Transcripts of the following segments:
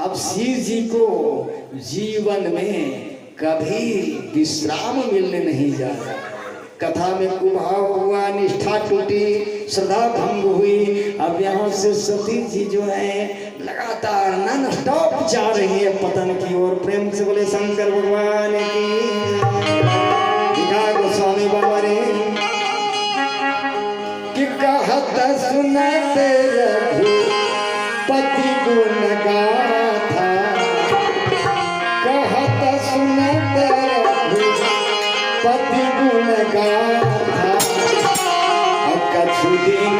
अब शिव जी को जीवन में कभी विश्राम मिलने नहीं जा रहा। कथा में कुभाव हुआ, निष्ठा टूटी, श्रद्धा भंग हुई। अब यहाँ से सती जी जो है लगातार नॉन स्टॉप जा रही है पतन की ओर। प्रेम से बोले शंकर भगवान की। गोस्वामी बाबा ने कि कहत सुनत रघुपति गुण गाथा, कहत सुनत रघुपति गुण गाथा, कछु दिन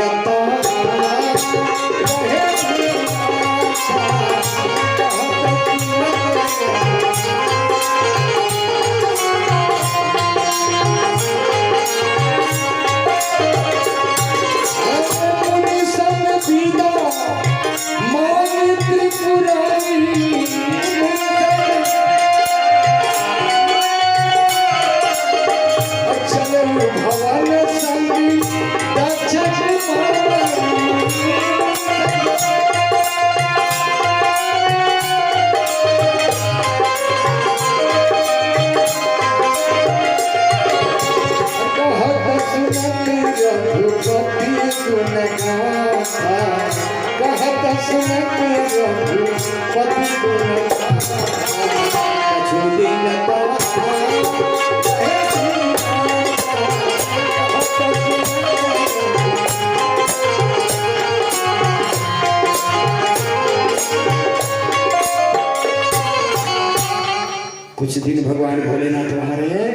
कुछ दिन भगवान भोलेनाथ वहां रहे।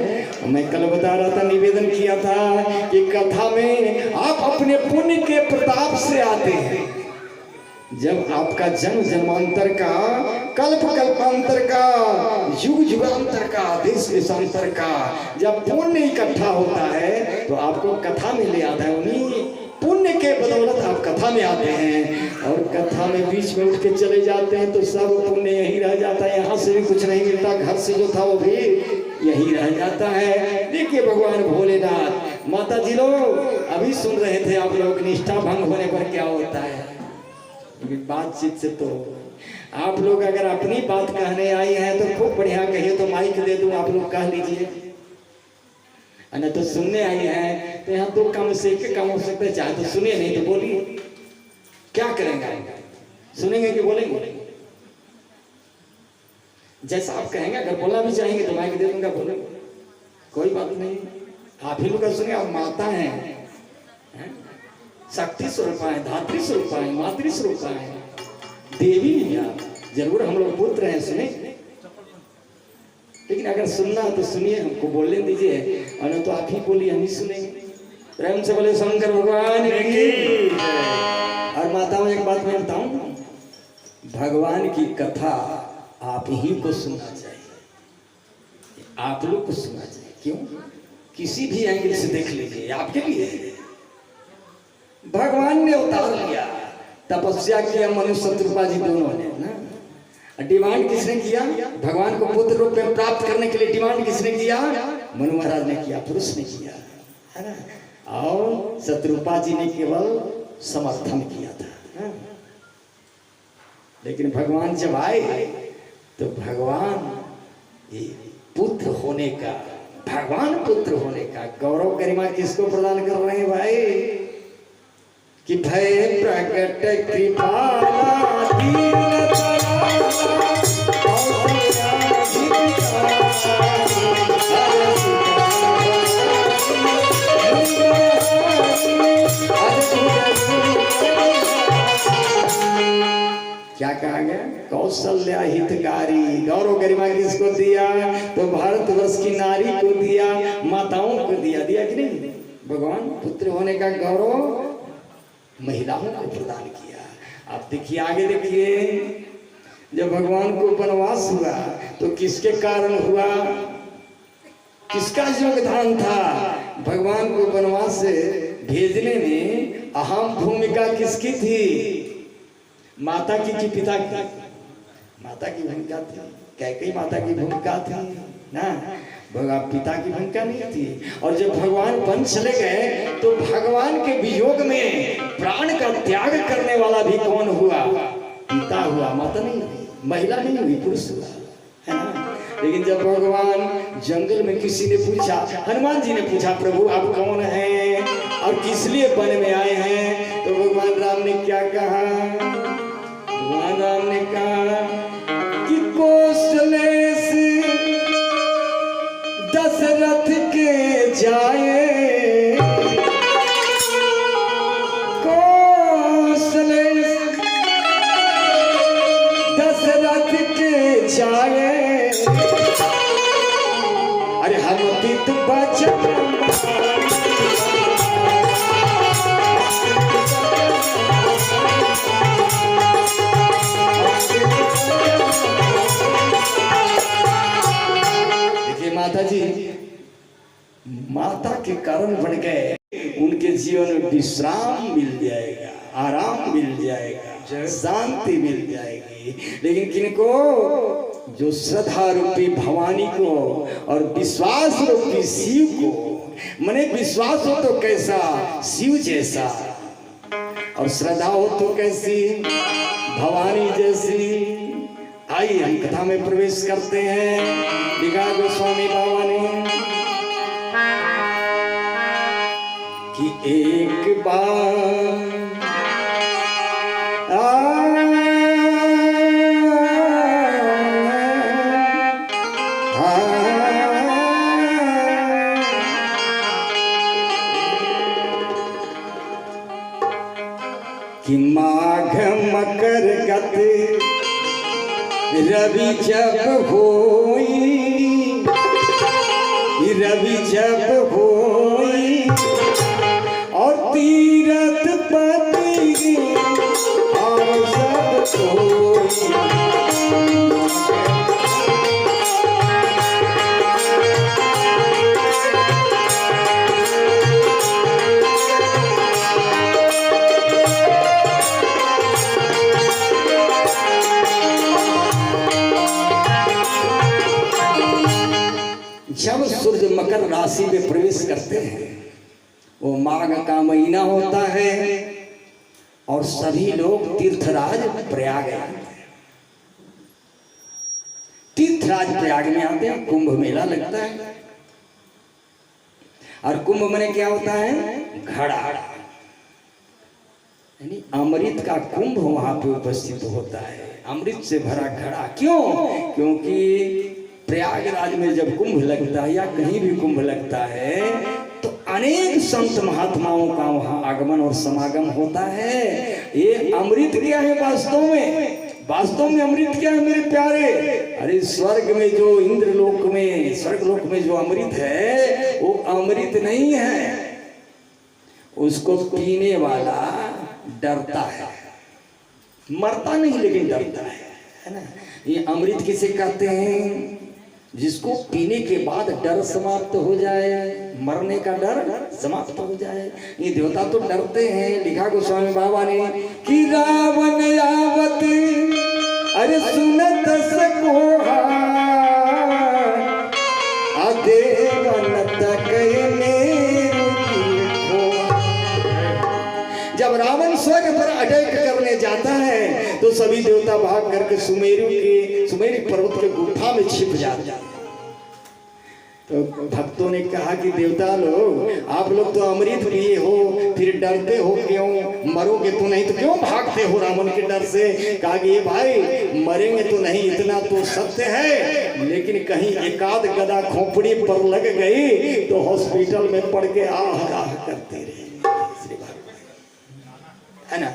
मैं कल बता रहा था, निवेदन किया था कि कथा में आप अपने पुण्य के प्रताप से आते हैं। जब आपका जन्म जन्मांतर का, कल्प कल्पांतर का, युग युगांतर का, देश देशांतर का जब पुण्य इकट्ठा होता है तो आपको कथा में ले आता है। उन्हीं पुण्य के बदौलत आप कथा में आते हैं और कथा में बीच में उठ के चले जाते हैं तो सब पुण्य यही रह जाता है। यहाँ से भी कुछ नहीं मिलता, घर से जो था वो भी यही रह जाता है। देखिए भगवान भोलेनाथ। माता जी लोग अभी सुन रहे थे आप लोग निष्ठा भंग होने पर क्या होता है। बातचीत से तो आप लोग अगर अपनी बात कहने आई है तो खूब बढ़िया कहिए, तो माइक दे दूं, आप लोग कह लीजिए। न तो सुनने आई है तो यहाँ 2 काम से 1 काम हो सकता है। चाहे तो सुनिए, नहीं तो बोलिए। क्या करेंगे, सुनेंगे कि बोलेंगे? जैसा आप कहेंगे। अगर बोलना भी चाहेंगे तो माइक दे दूंगा, बोलेंगे, कोई बात नहीं। आप ही लोग सुने। आप माता हैं, शक्ति स्वरूपा है, धात्री स्वरूपा है, मातृ स्वरूपा है, देवी है आप। जरूर हम लोग पुत्र हैं, सुने। लेकिन अगर सुनना तो सुनिए, हमको बोलने दीजिए, और तो आप ही बोलिए, हम ही सुनेंगे। प्रेम से बोले शंकर भगवान की। और माताओं एक बात मैं बताऊं, भगवान की कथा आप ही को सुनना चाहिए, आप लोग को सुनना चाहिए। क्यों? किसी भी एंगल से देख लीजिए, आपके लिए भगवान ने अवतार लिया, तपस्या किया, मनुष्य शत्रुपा जी दोनों ने ना। डिमांड किसने किया? भगवान को पुत्र रूप में प्राप्त करने के लिए डिमांड किसने किया? मनु महाराज ने किया, पुरुष ने किया, है ना। और शत्रुपा जी ने केवल समर्थन किया था। लेकिन भगवान जब आए तो भगवान पुत्र होने का, भगवान पुत्र होने का गौरव गरिमा किसको प्रदान कर रहे हैं भाई? कि भय प्रकट कृपाला दीनदयाला क्या कहा गया? कौशल्या हितकारी। गौरव गरिमा किसको दिया? तो भारतवर्ष की नारी को दिया, माताओं को दिया। दिया कि नहीं? भगवान पुत्र होने का गौरव महिलाओं को प्रदान किया। आप देखिए, आगे देखिए, जब भगवान को वनवास हुआ तो किसके कारण हुआ? किसका योगदान था? भगवान को वनवास से भेजने में अहम भूमिका किसकी थी? माता की कि पिता की? माता की भूमिका थी। कैकेयी माता की भूमिका थी ना, भगवान पिता की भूमिका नहीं थी। और जब भगवान वन चले गए तो भगवान के वियोग में प्राण का त्याग करने वाला भी कौन हुआ? पिता हुआ, माता नहीं हुई। महिला नहीं हुई, पुरुष हुआ, है ना। लेकिन जब भगवान जंगल में किसी ने पूछा, हनुमान जी ने पूछा, प्रभु आप कौन हैं और किस लिए वन में आए हैं, तो भगवान राम ने क्या कहा? भगवान राम ने कहा कि कौशले से दशरथ के जाए, कौशले दशरथ के जाए, अरे हम तीत बचन माता जी माता के कारण बन गए, उनके जीवन में विश्राम मिल जाएगा, आराम मिल जाएगा, शांति मिल जाएगी। लेकिन किनको? जो श्रद्धा रूपी भवानी को और विश्वास रूपी शिव को, मने विश्वास हो तो कैसा? शिव जैसा, और श्रद्धा हो तो कैसी? भवानी जैसी। आइए हम कथा में प्रवेश करते हैं। लिखा गोस्वामी बाबा ने कि एक बार कि माघ मकर गते रवि जब होई, रवि जब होई और तीरथ पति और सब कोई, जब सूर्य मकर राशि में प्रवेश करते हैं, वो माघ का महीना होता है और सभी लोग तीर्थराज प्रयाग आते हैं। तीर्थराज प्रयाग में आते हैं, कुंभ मेला लगता है, और कुंभ में क्या होता है? घड़ा, यानी अमृत का कुंभ वहां पे उपस्थित होता है, अमृत से भरा घड़ा। क्यों? क्योंकि प्रयागराज में जब कुंभ लगता है या कहीं भी कुंभ लगता है तो अनेक संत महात्माओं का वहां आगमन और समागम होता है। ये अमृत क्या है वास्तव में? वास्तव में अमृत क्या है मेरे प्यारे? अरे स्वर्ग में जो इंद्रलोक में, स्वर्गलोक में जो अमृत है वो अमृत नहीं है, उसको पीने वाला डरता है, मरता नहीं लेकिन डरता है ना। ये अमृत किसे कहते हैं? जिसको पीने के बाद डर समाप्त हो जाए, मरने का डर समाप्त हो जाए। ये देवता तो डरते हैं। लिखा गोस्वामी बाबा ने कि रावण आवत अरे सुनत सकोहा अदेवन तक जब रावण स्वर्ग पर अटैक करने जाता है तो सभी देवता भाग करके सुमेरु पर्वत के गुफा में छिप जाते हैं। तो भक्तों ने कहा कि देवता लोग, आप लोग तो अमृत पिए हो, फिर डरते हो क्यों? मरोगे तो नहीं तो क्यों भागते हो रावण के डर से? कहा कि ये भाई मरेंगे तो नहीं, इतना तो सत्य है, लेकिन कहीं एकाध गदा खोपड़ी पर लग गई तो हॉस्पिटल में पड़ के आह आह करते रहे, है ना।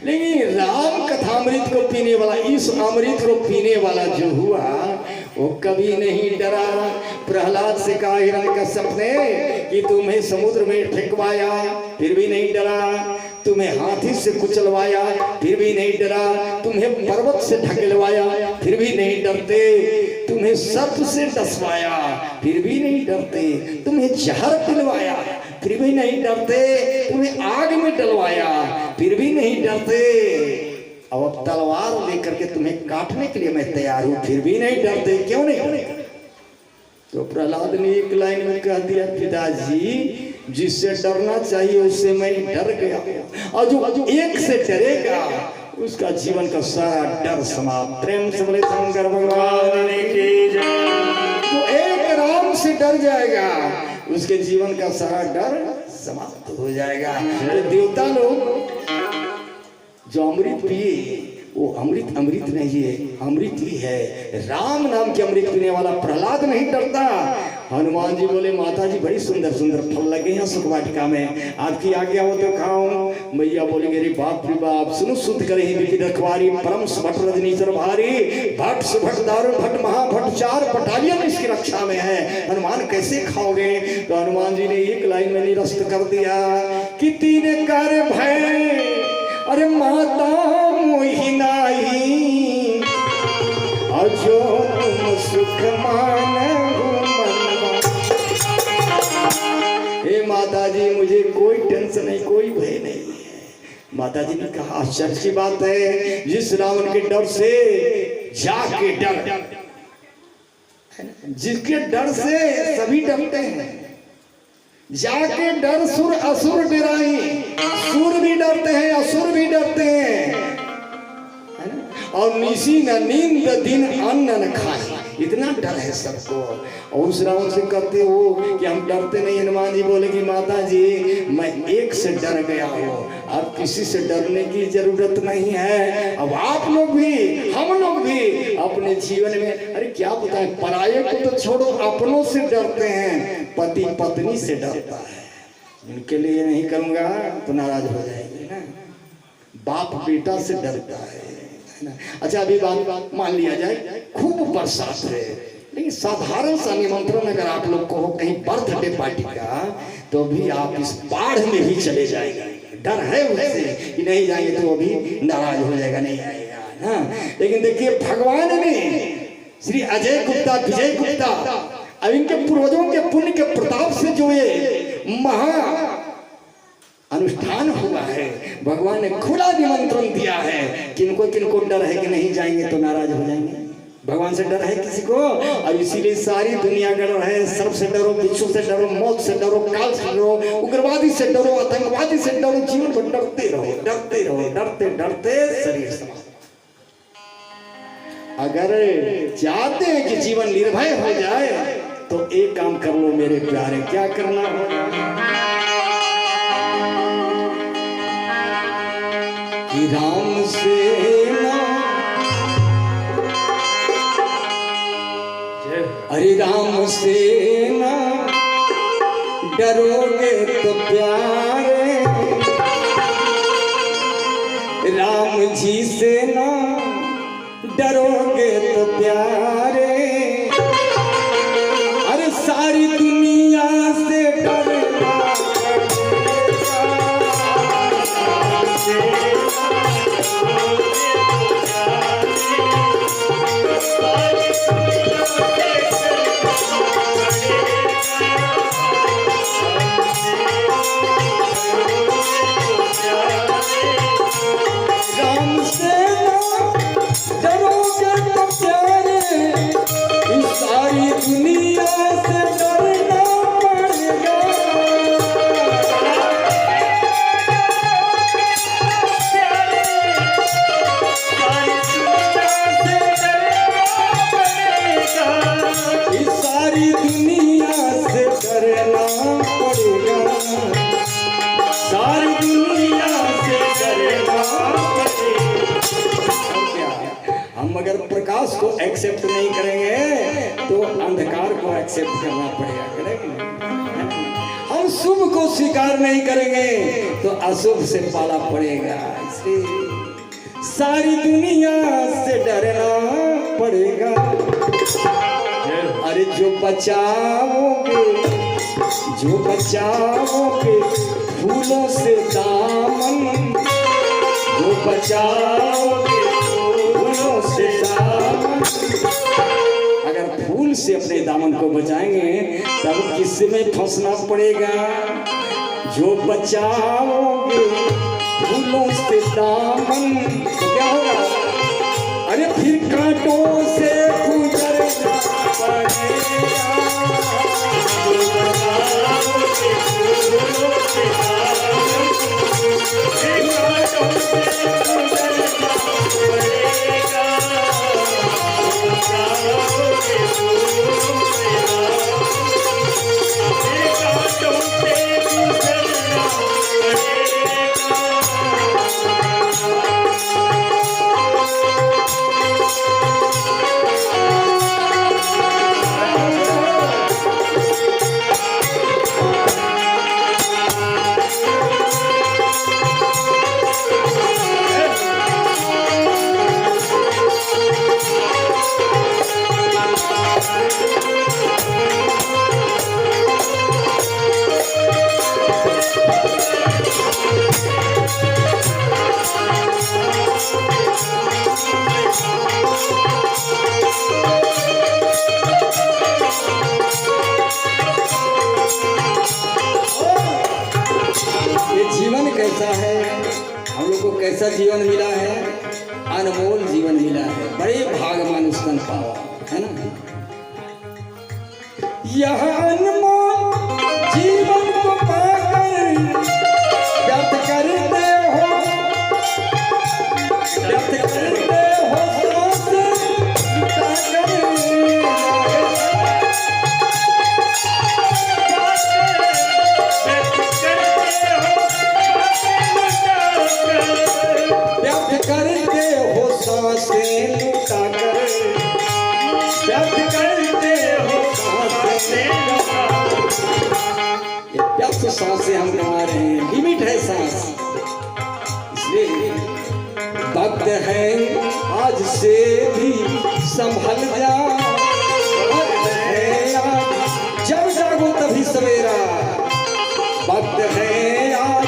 लेकिन राम कथामृत को पीने वाला, इस अमृत को पीने वाला जो हुआ वो कभी नहीं डरा। प्रहलाद से कहा हिरण्यकश्यप ने कि तुम्हें समुद्र में फेंकवाया फिर भी नहीं डरा, तुम्हें हाथी से कुचलवाया फिर भी नहीं डरा, तुम्हें पर्वत से ढकेलवाया फिर भी नहीं डरते, तुम्हें सर्प से डसवाया फिर भी नहीं डरते, तुम्हें जहर पिलवाया फिर भी नहीं डरते, तुम्हें आग में डलवाया फिर भी नहीं डरते, अब तलवार लेकर के तुम्हें काटने के लिए मैं तैयार हूं फिर भी नहीं डरते, क्यों नहीं? तो प्रहलाद ने एक लाइन में कह दिया, पिताजी जिससे डरना चाहिए उससे मैं डर गया, और जो एक से डरेगा उसका जीवन का सारा डर समाप्त। प्रेम से बोले शंकर भगवान की जय। तो एक राम से डर जाएगा, उसके जीवन का सारा डर समाप्त हो जाएगा। तो देवता लोग जो अमृत पिए वो अमृत अमृत नहीं है, अमृत ही है। राम नाम के अमृत पीने वाला प्रहलाद नहीं डरता। हनुमान जी बोले माता जी बड़ी सुंदर सुंदर फल लगे हैं सुख वाटिका में, आपकी आज्ञा हो तो खाऊं। मैया बोली अरे बाप रे बाप, सुनो सुध करे विपिन रखवारी, परम सुभट रजनीश्वर भारी, भट्ट सुभट दारुण भट्ट महाभट्ट, 4 बटालियन इसकी रक्षा में है, हनुमान कैसे खाओगे? तो हनुमान जी ने एक लाइन में निरस्त कर दिया कि तीन कर भय अरे माता मोहि नाही, अजो तुम सुख मानहु मनवा। हे माता जी मुझे कोई टेंशन नहीं, कोई भय नहीं है। माता जी ने कहा आश्चर्य की बात है, जिस रावण के डर से जाके डर, जिसके डर से सभी डरते हैं, जाके डर सुर असुर डराई, सुर भी डरते हैं असुर भी डरते हैं, और निशी न नींद दिन अन्न न खाए, इतना डर है सबको। और उस रावण से कहते हो कि हम डरते नहीं। हनुमान जी बोले कि माता जी मैं एक से डर गया हूँ, अब किसी से डरने की जरूरत नहीं है। अब आप लोग भी हम लोग भी अपने जीवन में अरे क्या बताएं, पराये को तो छोड़ो अपनों से डरते हैं, पति पत्नी से डरता है। इनके लिए नहीं करूंगा तो नाराज हो जाएंगे ना, बाप बेटा से डरता है ना। अच्छा अभी बात मान लिया जाए खूब बरसात है, लेकिन साधारण सा निमंत्रण अगर आप लोग को हो कहीं बर्थडे पार्टी का, तो भी आप इस बाढ़ में भी चले जाएंगे। डर है उससे कि नहीं जाएंगे तो अभी नाराज हो जाएगा, नहीं आएगा ना। लेकिन देखिए भगवान ने श्री अजय गुप्ता विजय गुप्ता अब इनके पूर्वजों के पुण्य के प्रताप से जो ये महा अनुष्ठान हुआ है, भगवान ने खुला निमंत्रण दिया है। किनको किनको डर है कि नहीं जाएंगे तो नाराज हो जाएंगे? भगवान से डर है किसी को? और इसीलिए सारी दुनिया का डर है। सर्प से डरो, बिच्छू से डरो, मौत से डरो, काल से डरो, उग्रवादी से डरो, आतंकवादी से डरो, जीवन भर डरते रहो, डरते रहो, डरते डरते शरीर समाप्त। अगर चाहते हैं कि जीवन निर्भय हो जाए तो एक काम कर लो मेरे प्यारे। क्या करना होगा कि राम से ना, अरे राम से ना डरोगे तो प्यारे, राम जी से ना डरोगे तो प्यारे, अरे सारी दुनिया से डरना प्रकाश को एक्सेप्ट नहीं करेंगे तो अंधकार को एक्सेप्ट करना पड़ेगा, करेंगे। हम शुभ को स्वीकार नहीं करेंगे तो अशुभ से पाला पड़ेगा। इसलिए सारी दुनिया से डरना पड़ेगा। अरे जो बचाओगे फूलों से दामन, जो बचाओगे फूलों से दामन, अगर फूल से अपने दामन को बचाएंगे तब किस में फंसना पड़ेगा? जो बचाओगे फूलों से दामन तो क्या होगा? अरे फिर कांटों से गुजरना पड़ेगा। जो कैसा जीवन मिला है, अनमोल जीवन मिला है, बड़े भागवान उसका पावा है ना। यह अनमोल जीवन को पाकर व्यर्थ करते हो, व्यर्थ करते हो सांस लुटाकर। व्यर्थ करते हो सांसें लुटाकर, व्यर्थ करते हो सांसें लुटाकर। ये व्यर्थ सांसें हम गंवा रहे हैं, लिमिट है सांस। इसलिए वक्त है आज से भी संभल जा, वक्त है आज, जब जागो तभी सवेरा। वक्त है आज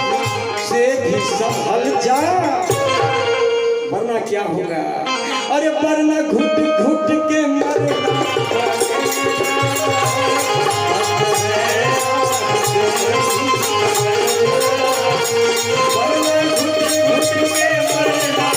से भी संभल जा, वरना क्या होगा, अरे वरना घुट घुट के मरना। वरना घुट घुट के मरना।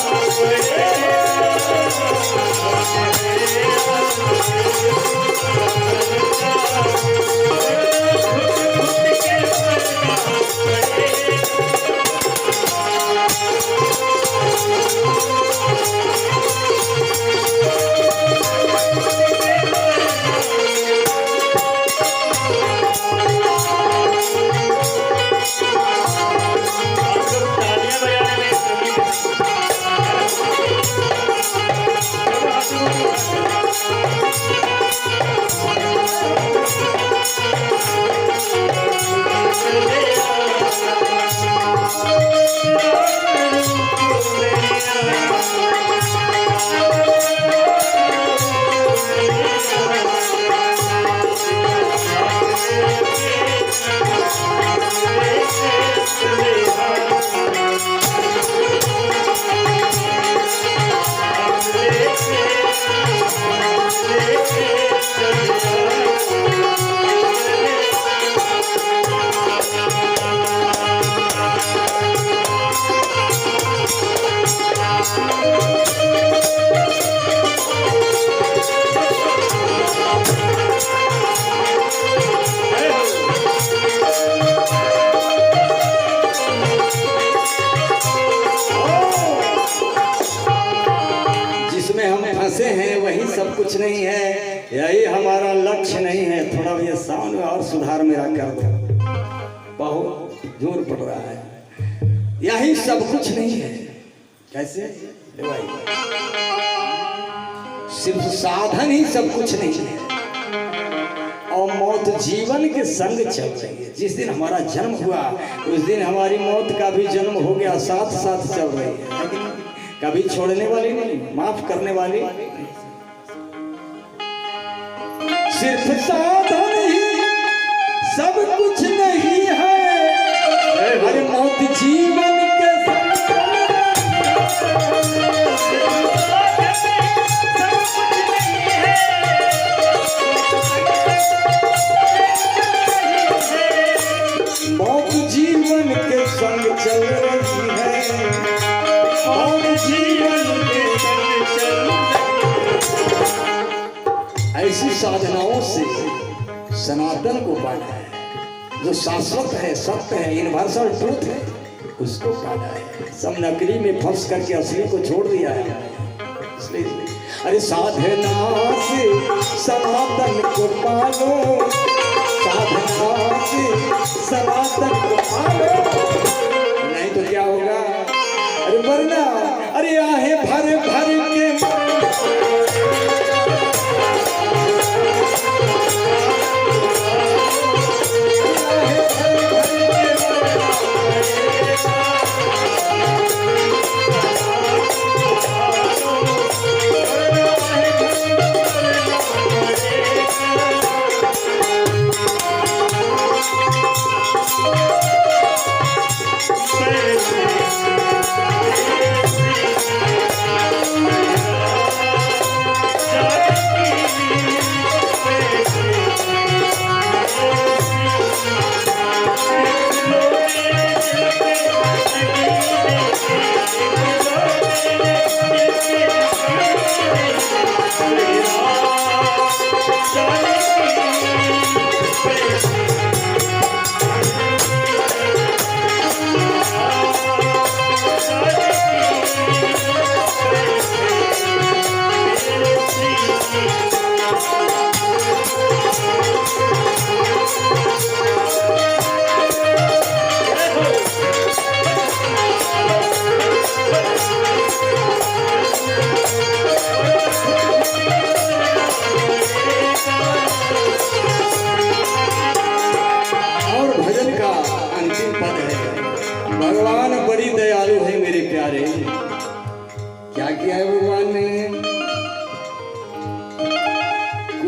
फंसे हैं वही सब कुछ नहीं है, यही हमारा लक्ष्य नहीं है। थोड़ा भैया साउंड में और सुधार मेरा कर दो, बहुत जोर पड़ रहा है। यही सब कुछ नहीं है। कैसे भाई, सिर्फ साधन ही सब कुछ नहीं है, और मौत जीवन के संग चल रही है। जिस दिन हमारा जन्म हुआ उस दिन हमारी मौत का भी जन्म हो गया, साथ साथ चल रही है, लेकिन कभी छोड़ने वाली नहीं, माफ करने वाली। सिर्फ साधन ही सब कुछ नहीं है, अरे मौत जीवन के संग मौत जीवन के संग चल रही है, मौत जीवन के संग चल रही। ऐसी साधनाओं से सनातन को पाना है, जो शाश्वत है, सत्य है, यूनिवर्सल ट्रूथ है, उसको पाना है। सब नकली में फंस करके असली को छोड़ दिया है। इसलिए अरे साधना से सनातन को पालो, साधना से सनातन को पालो, नहीं तो क्या होगा, अरे वरना अरे आहे भर भर के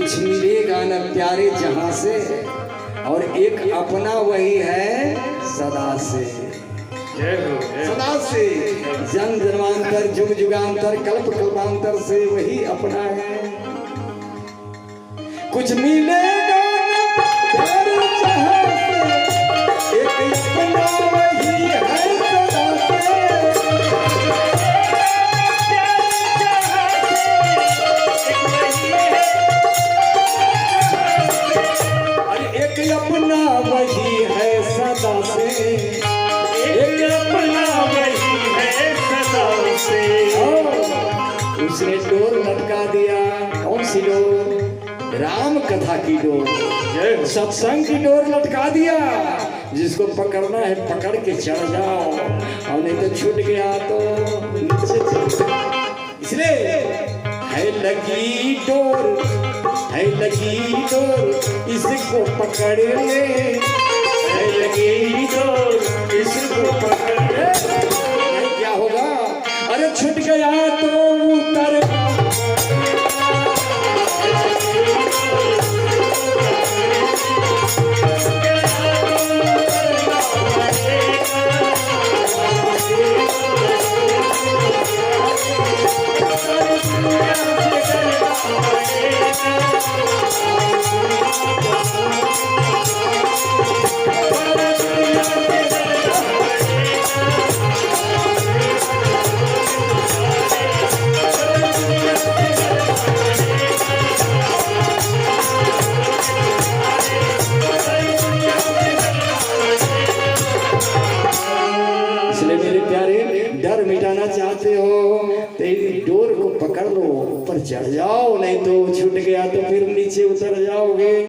कुछ मिलेगा न प्यारे जहां से, और एक अपना वही है सदा से। सदा से जन्म जन्मांतर जुग जुगांतर कल्प कल्पांतर से वही अपना है। कुछ मिलेगा न प्यारे जहां से, एक अपना वही है सदा से। एक अपना वही है सदा से, एक अपना वही है सदा से। उसने डोर लटका दिया। कौन सी डोर? राम कथा की डोर, सत्संग की डोर लटका दिया। जिसको पकड़ना है पकड़ के चढ़ जाओ, और नहीं तो छूट गया तो नीचे चल। इसलिए है लगी डोर, है लगी डोर इसको पकड़ ले, है लगी डोर इसको पकड़ ले। क्या होगा? अरे छूट गया तो उतर। डर मिटाना चाहते हो तो इस डोर को पकड़ लो, ऊपर चढ़ जाओ, नहीं तो छूट गया तो फिर नीचे उतर जाओगे।